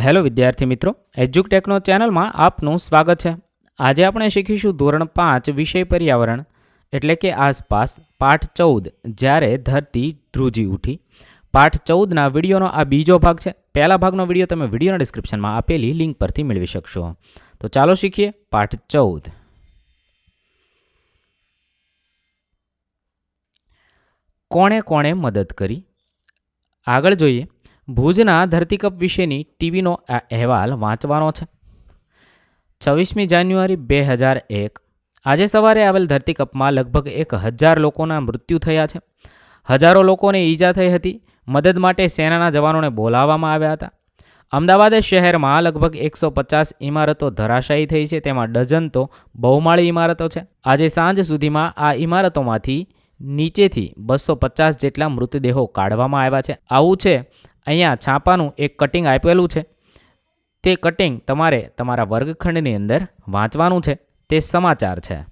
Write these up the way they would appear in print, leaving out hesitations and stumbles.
Hello વિદ્યાર્થી મિત્રો, એજ્યુકટેકનો ચેનલમાં આપનું સ્વાગત છે. આજે આપણે શીખીશું ધોરણ 5 વિષય પર્યાવરણ એટલે કે આસપાસ પાઠ 14 જ્યારે ધરતી ધ્રુજી ઉઠી. પાઠ 14ના વિડીયોનો આ બીજો ભાગ છે. પહેલા ભાગનો વિડીયો તમે વિડીયોના ડિસ્ક્રિપ્શનમાં આપેલી લિંક પરથી મેળવી શકશો. તો ચાલો શીખીએ પાઠ 14. કોણે કોણે મદદ કરી? આગળ જોઈએ. ભુજના ધરતીકંપ વિશેની ટીવીનો અહેવાલ વાંચવાનો છે. 26મી જાન્યુઆરી 2001 આજે સવારે આવેલ ધરતીકંપમાં લગભગ 1000 લોકોના મૃત્યુ થયા છે. હજારો લોકોને ઈજા થઈ હતી. મદદ માટે સેનાના જવાનોને બોલાવવામાં આવ્યા હતા. અમદાવાદ શહેરમાં લગભગ 150 ઇમારતો ધરાશાયી થઈ છે. તેમાં ડઝન તો બહુમાળી ઇમારતો છે. આજે સાંજ સુધીમાં આ ઇમારતોમાંથી નીચેથી 250 જેટલા મૃતદેહો કાઢવામાં આવ્યા છે. આવું છે. અહીંયા છાપાનું એક કટિંગ આપેલું છે. તે કટિંગ તમારે તમારા વર્ગખંડની અંદર વાંચવાનું છે. તે સમાચાર છે.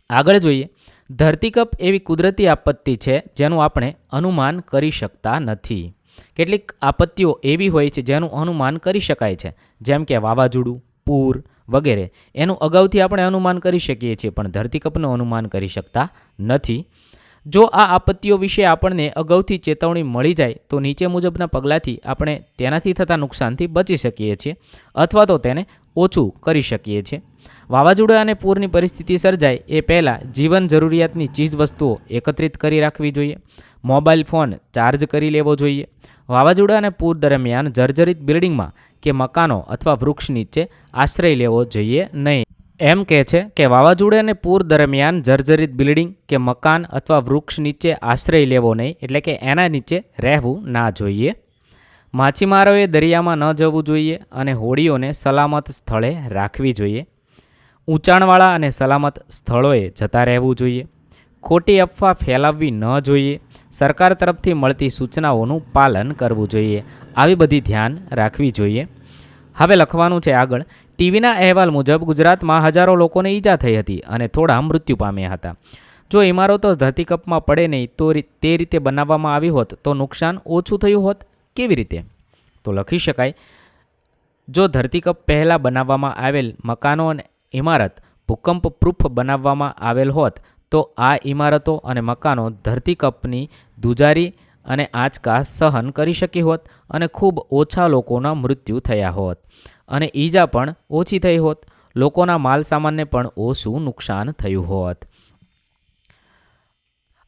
આગળ જોઈએ. ધરતીકંપ એવી કુદરતી આપત્તિ છે જેનું આપણે અનુમાન કરી શકતા નથી. કેટલીક આપત્તિઓ એવી હોય છે જેનું અનુમાન કરી શકાય છે, જેમ કે વાવાઝોડું, પૂર વગેરે. એનું અગાઉથી આપણે અનુમાન કરી શકીએ છીએ, પણ ધરતીકંપનું અનુમાન કરી શકતા નથી. જો આ આપત્તિઓ વિશે આપણને અગાઉથી ચેતવણી મળી જાય તો નીચે મુજબના પગલાંથી આપણે તેનાથી થતા નુકસાનથી બચી શકીએ છીએ અથવા તો તેને ઓછું કરી શકીએ છીએ. વાવાઝોડા અને પૂરની પરિસ્થિતિ સર્જાય એ પહેલાં જીવન જરૂરિયાતની ચીજવસ્તુઓ એકત્રિત કરી રાખવી જોઈએ. મોબાઈલ ફોન ચાર્જ કરી લેવો જોઈએ. વાવાઝોડા અને પૂર દરમિયાન જર્જરિત બિલ્ડિંગમાં કે મકાનો અથવા વૃક્ષ નીચે આશ્રય લેવો જોઈએ નહીં. એમ કહે છે કે વાવાઝોડા અને પૂર દરમિયાન જર્જરિત બિલ્ડિંગ કે મકાન અથવા વૃક્ષ નીચે આશ્રય લેવો નહીં, એટલે કે એના નીચે રહેવું ના જોઈએ. માછીમારોએ દરિયામાં ન જવું જોઈએ અને હોડીઓને સલામત સ્થળે રાખવી જોઈએ. ઊંચાણવાળા અને સલામત સ્થળોએ જતા રહેવું જોઈએ. ખોટી અફવા ફેલાવવી ન જોઈએ. સરકાર તરફથી મળતી સૂચનાઓનું પાલન કરવું જોઈએ. આવી બધી ધ્યાન રાખવી જોઈએ. હવે લખવાનું છે આગળ. ટીવીના અહેવાલ મુજબ ગુજરાતમાં હજારો લોકોને ઈજા થઈ હતી અને થોડા મૃત્યુ પામ્યા હતા. જો ઇમારતો ધરતીકંપમાં પડે નહીં તો તે રીતે બનાવવામાં આવી હોત તો નુકસાન ઓછું થયું હોત. કેવી રીતે? તો લખી શકાય, જો ધરતીકંપ પહેલાં બનાવવામાં આવેલ મકાનો અને ઇમારત ભૂકંપ પ્રૂફ બનાવવામાં આવેલ હોત તો આ ઇમારતો અને મકાનો ધરતીકંપની ધ્રુજારી અને આંચકા સહન કરી શકી હોત અને ખૂબ ઓછા લોકોના મૃત્યુ થયા હોત અને ઈજા પણ ઓછી થઈ હોત. લોકોના માલ સામાનને પણ ઓછું નુકસાન થયું હોત.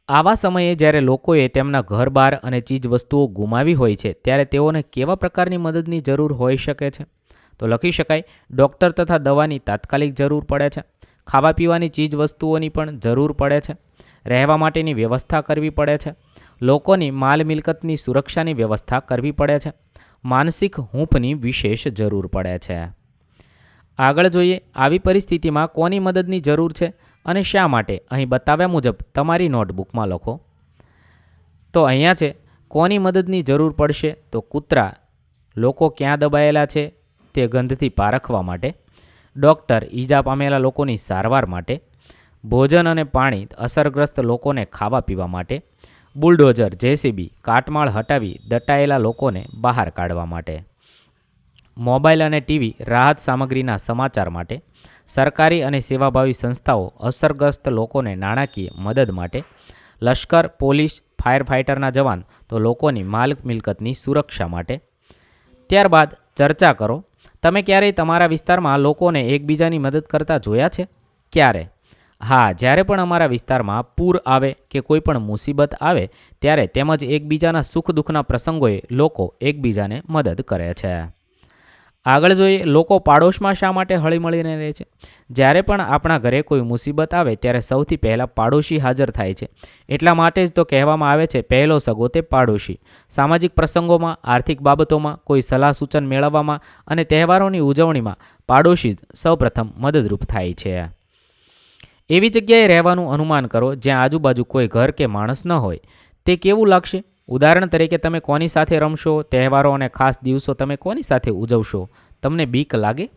આવા સમયે જ્યારે લોકોએ તેમના ઘર-બાર અને ચીજવસ્તુઓ ગુમાવી હોય છે ત્યારે તેઓને કેવા પ્રકારની મદદની જરૂર હોઈ શકે છે? તો લખી શકાય, ડૉક્ટર તથા દવાની તાત્કાલિક જરૂર પડે છે. ખાવા પીવાની ચીજવસ્તુઓની પણ જરૂર પડે છે. રહેવા માટેની વ્યવસ્થા કરવી પડે છે. લોકોની માલ મિલકતની સુરક્ષાની વ્યવસ્થા કરવી પડે છે. માનસિક હૂંફની વિશેષ જરૂર પડે છે. આગળ જોઈએ. આવી પરિસ્થિતિમાં કોની મદદની જરૂર છે અને શા માટે? અહીં બતાવ્યા મુજબ તમારી નોટબુકમાં લખો. તો અહીંયા છે કોની મદદની જરૂર પડશે. તો કૂતરા લોકો ક્યાં દબાયેલા છે તે ગંધથી પારખવા માટે. ડૉક્ટર ઈજા પામેલા લોકોની સારવાર માટે. ભોજન અને પાણી અસરગ્રસ્ત લોકોને ખાવા પીવા માટે. બુલડોઝર જેસીબી કાટમાળ હટાવી દટાયેલા લોકોને બહાર કાઢવા માટે. મોબાઈલ અને ટીવી રાહત સામગ્રીના સમાચાર માટે. સરકારી અને સેવાભાવી સંસ્થાઓ અસરગ્રસ્ત લોકોને નાણાકીય મદદ માટે. લશ્કર, પોલીસ, ફાયર ફાઇટરના જવાન તો લોકોની માલ મિલકતની સુરક્ષા માટે. ત્યારબાદ ચર્ચા કરો. તમે ક્યારેય તમારા વિસ્તારમાં લોકોને એકબીજાની મદદ કરતા જોયા છે? ક્યારે? હા, જ્યારે પણ અમારા વિસ્તારમાં પૂર આવે કે કોઈ પણ મુસીબત આવે ત્યારે તેમજ એકબીજાના સુખ દુઃખના પ્રસંગોએ લોકો એકબીજાને મદદ કરે છે. આગળ જોઈએ. લોકો પાડોશમાં શા માટે હળીમળીને રહે છે? જ્યારે પણ આપણા ઘરે કોઈ મુસીબત આવે ત્યારે સૌથી પહેલાં પાડોશી હાજર થાય છે. એટલા માટે જ તો કહેવામાં આવે છે પહેલો સગો તે પાડોશી. સામાજિક પ્રસંગોમાં, આર્થિક બાબતોમાં, કોઈ સલાહ સૂચન મેળવવામાં અને તહેવારોની ઉજવણીમાં પાડોશી સૌપ્રથમ મદદરૂપ થાય છે. એવી જગ્યાએ રહેવાનું અનુમાન કરો જ્યાં આજુબાજુ કોઈ ઘર કે માણસ ન હોય. તે કેવું લાગશે? ઉદાહરણ તરીકે તમે કોની સાથે રમશો? તહેવારો અને ખાસ દિવસો તમે કોની સાથે ઉજવશો? તમને બીક લાગે?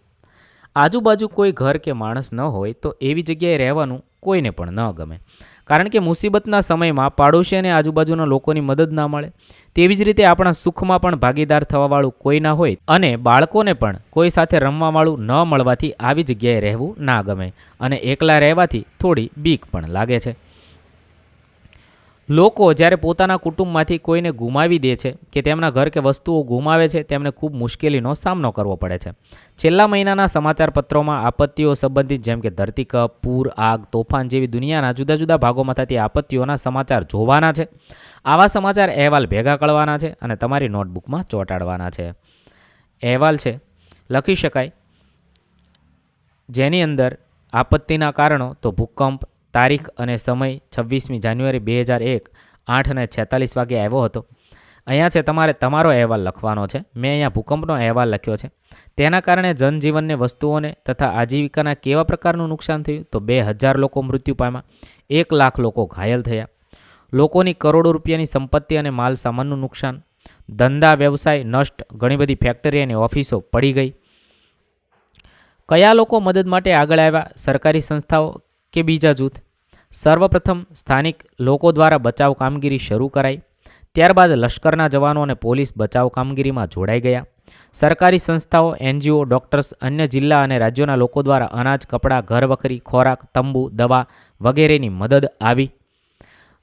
આજુબાજુ કોઈ ઘર કે માણસ ન હોય તો એવી જગ્યાએ રહેવાનું કોઈને પણ ન ગમે. કારણ કે મુસીબતના સમયમાં પાડોશી અને આજુબાજુના લોકોની મદદ ના મળે. તેવી જ રીતે આપણા સુખમાં પણ ભાગીદાર થવાવાળું કોઈ ના હોય અને બાળકોને પણ કોઈ સાથે રમવાવાળું ન મળવાથી આવી જગ્યાએ રહેવું ના ગમે અને એકલા રહેવાથી થોડી બીક પણ લાગે છે. લોકો જ્યારે પોતાના કુટુંબમાંથી કોઈને ગુમાવી દે છે કે તેમના ઘર કે વસ્તુઓ ગુમાવે છે તેમને ખૂબ મુશ્કેલીનો સામનો કરવો પડે છે. છેલ્લા મહિનાના સમાચાર પત્રોમાં આપત્તિઓ સંબંધિત જેમ કે ધરતીકંપ, પૂર, આગ, તોફાન જેવી દુનિયાના જુદા જુદા ભાગોમાં થતી આપત્તિઓના સમાચાર જોવાના છે. આવા સમાચાર અહેવાલ ભેગા કરવાના છે અને તમારી નોટબુકમાં ચોંટાડવાના છે. અહેવાલ છે લખી શકાય જેની અંદર આપત્તિના કારણો તો ભૂકંપ, તારીખ અને સમય 26મી જાન્યુઆરી 2001 8:46 વાગે આવ્યો હતો. અહીંયા છે તમારો અહેવાલ લખવાનો છે. મેં અહીંયા ભૂકંપનો અહેવાલ લખ્યો છે. તેના કારણે જનજીવનને, વસ્તુઓને તથા આજીવિકાના કેવા પ્રકારનું નુકસાન થયું તો 2000 લોકો મૃત્યુ પામ્યા, 1 લાખ લોકો ઘાયલ થયા, લોકોની કરોડો રૂપિયાની સંપત્તિ અને માલ સામાનનું નુકસાન, ધંધા વ્યવસાય નષ્ટ, ઘણી બધી ફેક્ટરી અને ઓફિસો પડી ગઈ. કયા લોકો મદદ માટે આગળ આવ્યા, સરકારી સંસ્થાઓ કે બીજા જૂથ? સર્વપ્રથમ સ્થાનિક લોકો દ્વારા બચાવ કામગીરી શરૂ કરાઈ. ત્યારબાદ લશ્કરના જવાનો અને પોલીસ બચાવ કામગીરીમાં જોડાઈ ગયા. સરકારી સંસ્થાઓ, NGO, ડોક્ટર્સ, અન્ય જિલ્લા અને રાજ્યોના લોકો દ્વારા અનાજ, કપડાં, ઘરવખરી, ખોરાક, તંબુ, દવા વગેરેની મદદ આવી.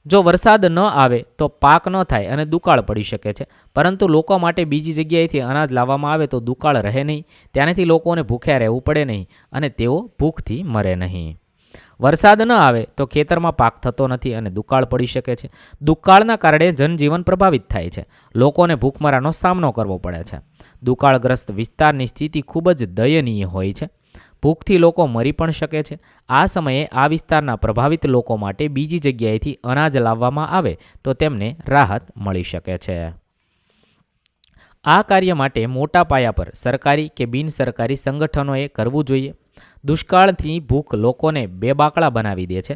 જો વરસાદ ન આવે તો પાક ન થાય અને દુકાળ પડી શકે છે, પરંતુ લોકો માટે બીજી જગ્યાએથી અનાજ લાવવામાં આવે તો દુકાળ રહે નહીં, ત્યાંથી લોકોને ભૂખ્યા રહેવું પડે નહીં અને તેઓ ભૂખથી મરે નહીં. વરસાદ ન આવે તો ખેતરમાં પાક થતો નથી અને દુકાળ પડી શકે છે. દુકાળના કારણે જનજીવન પ્રભાવિત થાય છે. લોકોને ભૂખમરાનો સામનો કરવો પડે છે. દુકાળગ્રસ્ત વિસ્તારની સ્થિતિ ખૂબ જ દયનીય હોય છે. ભૂખથી લોકો મરી પણ શકે છે. આ સમયે આ વિસ્તારના પ્રભાવિત લોકો માટે બીજી જગ્યાએથી અનાજ લાવવામાં આવે તો તેમને રાહત મળી શકે છે. આ કાર્ય માટે મોટા પાયા પર સરકારી કે બિનસરકારી સંગઠનોએ કરવું જોઈએ. દુષ્કાળથી ભૂખ લોકોને બેબાકળા બનાવી દે છે.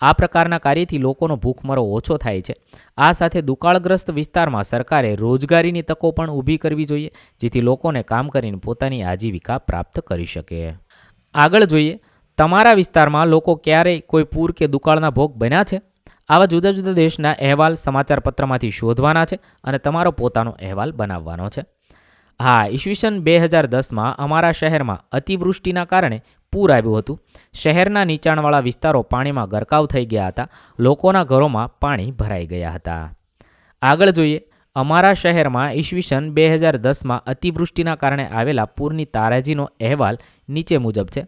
આ પ્રકારના કાર્યથી લોકોનો ભૂખમરો ઓછો થાય છે. આ સાથે દુકાળગ્રસ્ત વિસ્તારમાં સરકારે રોજગારીની તકો પણ ઊભી કરવી જોઈએ, જેથી લોકોને કામ કરીને પોતાની આજીવિકા પ્રાપ્ત કરી શકે. આગળ જોઈએ, તમારા વિસ્તારમાં લોકો ક્યારેય કોઈ પૂર કે દુકાળના ભોગ બન્યા છે? આવા જુદા જુદા દેશના અહેવાલ સમાચાર પત્રમાંથી શોધવાના છે અને તમારો પોતાનો અહેવાલ બનાવવાનો છે. હા, ઈસવીસન 2010માં અમારા શહેરમાં અતિવૃષ્ટિના કારણે પૂર આવ્યું હતું. શહેરના નીચાણવાળા વિસ્તારો પાણીમાં ગરકાવ થઈ ગયા હતા. લોકોના ઘરોમાં પાણી ભરાઈ ગયા હતા. આગળ જોઈએ, અમારા શહેરમાં ઈસવીસન 2010માં અતિવૃષ્ટિના કારણે આવેલા પૂરની તારાજીનો અહેવાલ નીચે મુજબ છે.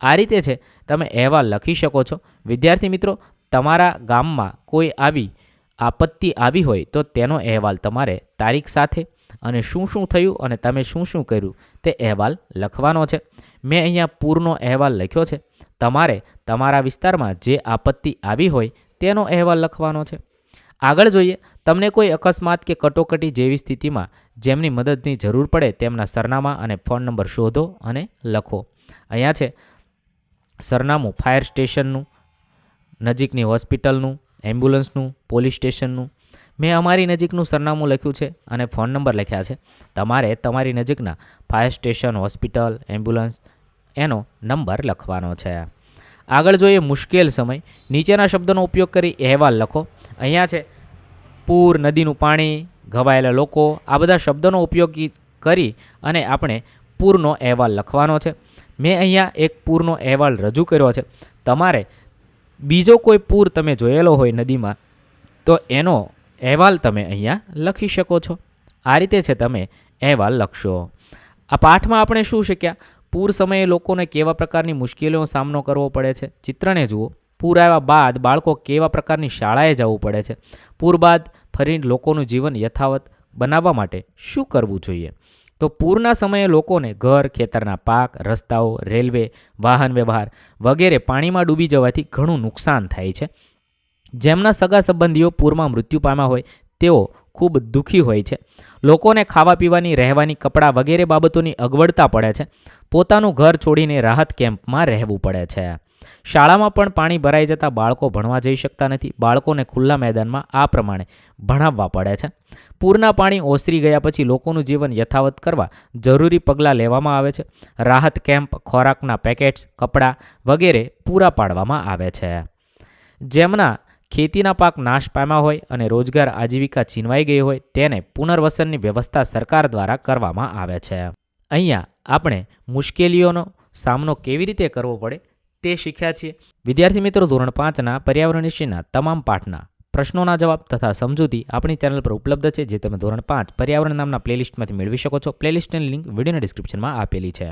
આ રીતે છે, તમે અહેવાલ લખી શકો છો. વિદ્યાર્થી મિત્રો, તમારા ગામમાં કોઈ આવી આપત્તિ આવી હોય તો તેનો અહેવાલ તમારે તારીખ સાથે અને શું શું થયું અને તમે શું શું કર્યું તે અહેવાલ લખવાનો છે. મેં અહીંયા પૂરનો અહેવાલ લખ્યો છે. તમારે તમારા વિસ્તારમાં જે આપત્તિ આવી હોય તેનો અહેવાલ લખવાનો છે. આગળ જોઈએ, તમને કોઈ અકસ્માત કે કટોકટી જેવી સ્થિતિમાં જેમની મદદની જરૂર પડે તેમના સરનામા અને ફોન નંબર શોધો અને લખો. અહીંયા છે સરનામું ફાયર સ્ટેશનનું, નજીકની હોસ્પિટલનું, એમ્બ્યુલન્સનું, પોલીસ સ્ટેશનનું. મેં અમારી નજીકનું સરનામું લખ્યું છે અને ફોન નંબર લખ્યા છે. તમારે તમારી નજીકના ફાયર સ્ટેશન, હોસ્પિટલ, એમ્બ્યુલન્સ એનો નંબર લખવાનો છે. આગળ જોઈએ, મુશ્કેલ સમય. નીચેના શબ્દોનો ઉપયોગ કરી અહેવાલ લખો. અહીંયા છે પૂર, નદીનું પાણી, ઘવાયેલા લોકો, આ બધા શબ્દોનો ઉપયોગ કરી અને આપણે પૂરનો અહેવાલ લખવાનો છે. મેં અહીંયા એક પૂરનો અહેવાલ રજૂ કર્યો છે. તમારે બીજો કોઈ પૂર તમે જોયેલો હોય નદીમાં તો એનો અહેવાલ તમે અહીંયા લખી શકો છો. આ રીતે છે તમે અહેવાલ લખશો. આ પાઠમાં આપણે શું શીખ્યા? પૂર સમયે લોકોને કેવા પ્રકારની મુશ્કેલીઓનો સામનો કરવો પડે છે. ચિત્રને જુઓ. પૂર આવ્યા બાદ બાળકો કેવા પ્રકારની શાળાએ જવું પડે છે. પૂર બાદ ફરી લોકોનું જીવન યથાવત બનાવવા માટે શું કરવું જોઈએ? તો પૂરના સમયે લોકોને ઘર, ખેતરના પાક, રસ્તાઓ, રેલવે, વાહન વ્યવહાર વગેરે પાણીમાં ડૂબી જવાથી ઘણું નુકસાન થાય છે. જેમના સગા સંબંધીઓ પૂરમાં મૃત્યુ પામ્યા હોય તેઓ ખૂબ દુઃખી હોય છે. લોકોને ખાવા પીવાની, રહેવાની, કપડાં વગેરે બાબતોની અગવડતા પડે છે. પોતાનું ઘર છોડીને રાહત કેમ્પમાં રહેવું પડે છે. શાળામાં પણ પાણી ભરાઈ જતાં બાળકો ભણવા જઈ શકતા નથી. બાળકોને ખુલ્લા મેદાનમાં આ પ્રમાણે ભણાવવા પડે છે. પૂરના પાણી ઓસરી ગયા પછી લોકોનું જીવન યથાવત કરવા જરૂરી પગલાં લેવામાં આવે છે. રાહત કેમ્પ, ખોરાકના પેકેટ્સ, કપડાં વગેરે પૂરા પાડવામાં આવે છે. જેમના ખેતીના પાક નાશ પામ્યા હોય અને રોજગાર આજીવિકા છીનવાઈ ગઈ હોય તેને પુનર્વસનની વ્યવસ્થા સરકાર દ્વારા કરવામાં આવે છે. અહીંયા આપણે મુશ્કેલીઓનો સામનો કેવી રીતે કરવો પડે તે શીખ્યા છીએ. વિદ્યાર્થી મિત્રો, ધોરણ 5ના પર્યાવરણ વિષયના તમામ પાઠના પ્રશ્નોના જવાબ તથા સમજૂતી આપણી ચેનલ પર ઉપલબ્ધ છે, જે તમે ધોરણ 5 પર્યાવરણ નામના પ્લેલિસ્ટમાંથી મેળવી શકો છો. પ્લેલિસ્ટની લિંક વિડીયોના ડિસ્ક્રિપ્શનમાં આપેલી છે.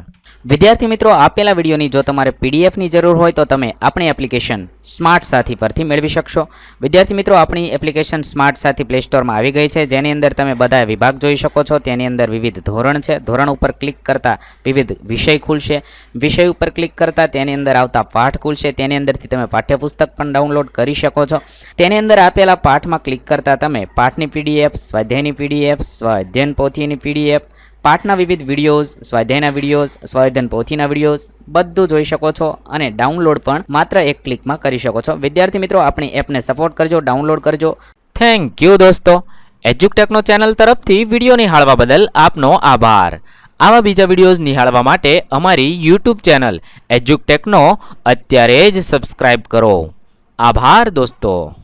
વિદ્યાર્થી મિત્રો, આપેલા વિડીયોની જો તમારે પીડીએફની જરૂર હોય તો તમે આપણી એપ્લિકેશન સ્માર્ટ સાથી પરથી મેળવી શકશો. વિદ્યાર્થી મિત્રો, આપણી એપ્લિકેશન સ્માર્ટ સાથી પ્લે સ્ટોરમાં આવી ગઈ છે, જેની અંદર તમે બધા વિભાગ જોઈ શકો છો. તેની અંદર વિવિધ ધોરણ છે. ધોરણ ઉપર ક્લિક કરતાં વિવિધ વિષય ખુલશે. વિષય ઉપર ક્લિક કરતાં તેની અંદર આવતા પાઠ ખુલશે. તેની અંદરથી તમે પાઠ્યપુસ્તક પણ ડાઉનલોડ કરી શકો છો. તેની અંદર આપેલા પાઠમાં ક્લિક કરતાં તમે પાઠની પીડીએફ, સ્વાધ્યાયની પીડીએફ, સ્વાધ્યાયન પોથીની પીડીએફ, પાઠના વિવિધ વિડીયોઝ, સ્વાધ્યાયના વિડીયોઝ, સ્વાધ્યાયન પોથીના વિડીયોઝ બધું જોઈ શકો છો અને ડાઉનલોડ પણ માત્ર એક ક્લિકમાં કરી શકો છો. વિદ્યાર્થી મિત્રો, આપણી એપને સપોર્ટ કરજો, ડાઉનલોડ કરજો. થેન્ક યુ દોસ્તો. એજ્યુકટેકનો ચેનલ તરફથી વિડીયો નિહાળવા બદલ આપનો આભાર. આવા બીજા વિડીયોઝ નિહાળવા માટે અમારી યુટ્યુબ ચેનલ એજ્યુકટેકનો અત્યારે જ સબસ્ક્રાઇબ કરો. આભાર દોસ્તો.